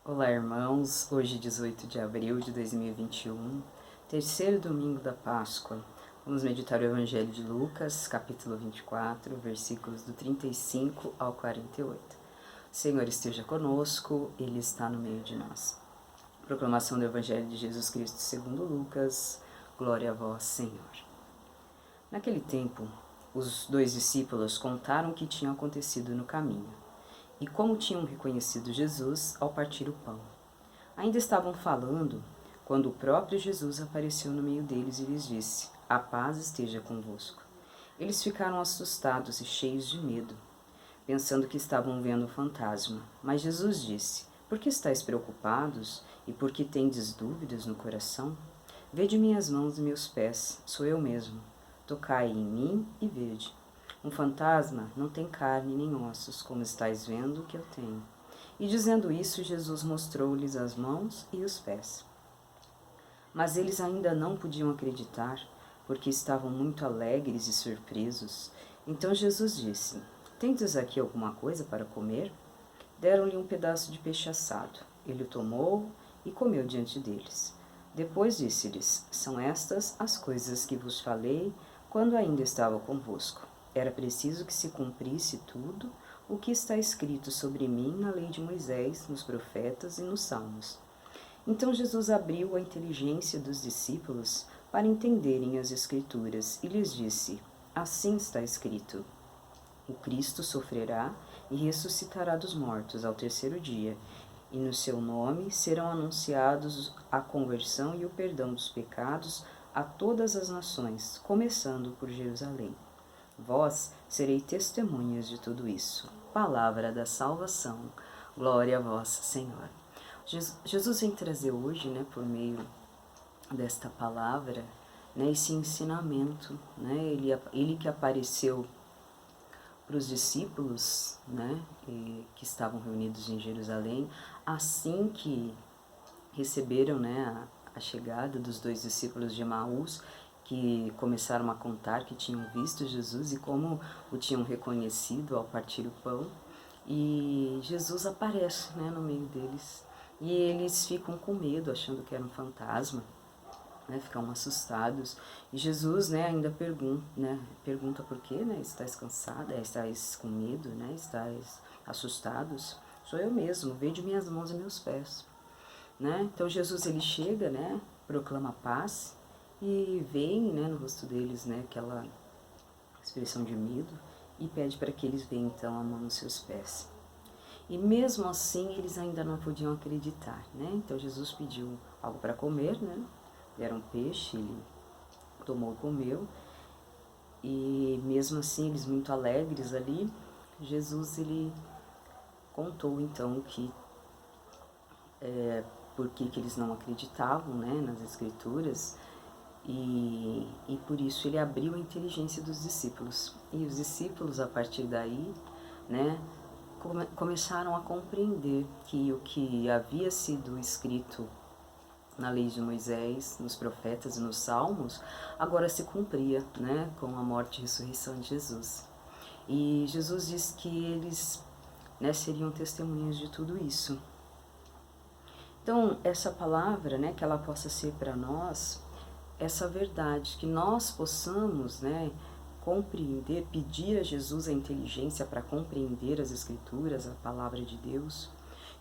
Olá, irmãos. Hoje, 18 de abril de 2021, terceiro domingo da Páscoa. Vamos meditar o Evangelho de Lucas, capítulo 24, versículos do 35 ao 48. O Senhor esteja conosco, Ele está no meio de nós. Proclamação do Evangelho de Jesus Cristo segundo Lucas. Glória a vós, Senhor. Naquele tempo, os dois discípulos contaram o que tinha acontecido no caminho e como tinham reconhecido Jesus ao partir o pão. Ainda estavam falando quando o próprio Jesus apareceu no meio deles e lhes disse: "A paz esteja convosco." Eles ficaram assustados e cheios de medo, pensando que estavam vendo um fantasma. Mas Jesus disse: "Por que estáis preocupados e por que tendes dúvidas no coração? Vede minhas mãos e meus pés, sou eu mesmo. Tocai em mim e vede. Um fantasma não tem carne nem ossos, como estáis vendo que eu tenho." E dizendo isso, Jesus mostrou-lhes as mãos e os pés. Mas eles ainda não podiam acreditar, porque estavam muito alegres e surpresos. Então Jesus disse: "Tendes aqui alguma coisa para comer?" Deram-lhe um pedaço de peixe assado. Ele o tomou e comeu diante deles. Depois disse-lhes: "São estas as coisas que vos falei quando ainda estava convosco. Era preciso que se cumprisse tudo o que está escrito sobre mim na lei de Moisés, nos profetas e nos salmos." Então Jesus abriu a inteligência dos discípulos para entenderem as Escrituras e lhes disse: "Assim está escrito: o Cristo sofrerá e ressuscitará dos mortos ao terceiro dia, e no seu nome serão anunciados a conversão e o perdão dos pecados a todas as nações, começando por Jerusalém. Vós serei testemunhas de tudo isso." Palavra da salvação. Glória a vós, Senhor. Jesus vem trazer hoje, por meio desta palavra, esse ensinamento, ele que apareceu para os discípulos, que estavam reunidos em Jerusalém, assim que receberam, a chegada dos dois discípulos de Emaús, que começaram a contar que tinham visto Jesus e como o tinham reconhecido ao partir o pão. E Jesus aparece, no meio deles. E eles ficam com medo, achando que era um fantasma, ficam assustados. E Jesus, ainda pergunta por quê, estáis cansados, estáis com medo, estáis assustados? Sou eu mesmo, vede minhas mãos e meus pés. Então Jesus, ele chega, proclama paz e vem, no rosto deles, aquela expressão de medo, e pede para que eles vejam então a mão nos seus pés. E mesmo assim eles ainda não podiam acreditar, Então Jesus pediu algo para comer, Deram um peixe, ele tomou e comeu. E mesmo assim, eles muito alegres ali, Jesus, ele contou então que por que eles não acreditavam, nas Escrituras, e por isso ele abriu a inteligência dos discípulos. E os discípulos, a partir daí, começaram a compreender que o que havia sido escrito na lei de Moisés, nos profetas e nos salmos, agora se cumpria, com a morte e ressurreição de Jesus. E Jesus diz que eles, seriam testemunhas de tudo isso. Então, essa palavra, que ela possa ser para nós essa verdade, que nós possamos, compreender, pedir a Jesus a inteligência para compreender as Escrituras, a palavra de Deus,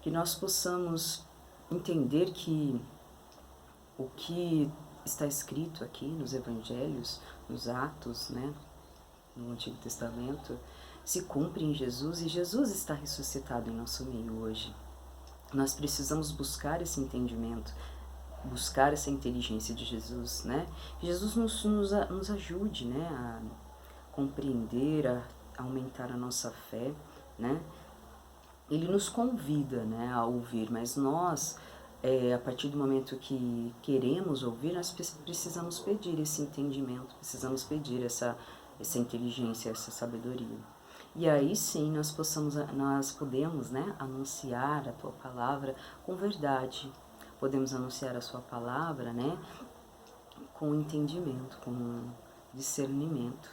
que nós possamos entender que o que está escrito aqui nos Evangelhos, nos Atos, no Antigo Testamento, se cumpre em Jesus, e Jesus está ressuscitado em nosso meio hoje. Nós precisamos buscar esse entendimento, buscar essa inteligência de Jesus, Que Jesus nos ajude, a compreender, a aumentar a nossa fé, Ele nos convida, a ouvir, mas nós, a partir do momento que queremos ouvir, nós precisamos pedir esse entendimento, precisamos pedir essa inteligência, essa sabedoria. E aí sim nós podemos, anunciar a Tua palavra com verdade, podemos anunciar a Sua palavra, com entendimento, com discernimento,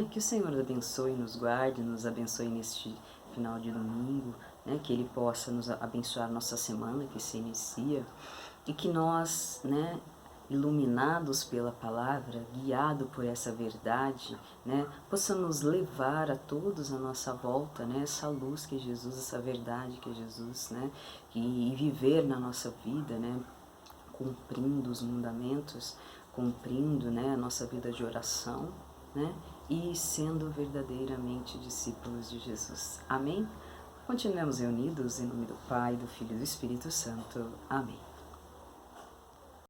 Que o Senhor abençoe, nos guarde, nos abençoe neste final de domingo, né, que Ele possa nos abençoar nossa semana que se inicia e que nós, né, iluminados pela palavra, guiado por essa verdade, né, possamos levar a todos à nossa volta, né, essa luz que é Jesus, essa verdade que é Jesus, né, e viver na nossa vida, né, cumprindo os mandamentos, cumprindo, né, a nossa vida de oração, né, e sendo verdadeiramente discípulos de Jesus. Amém? Continuemos reunidos em nome do Pai, do Filho e do Espírito Santo. Amém.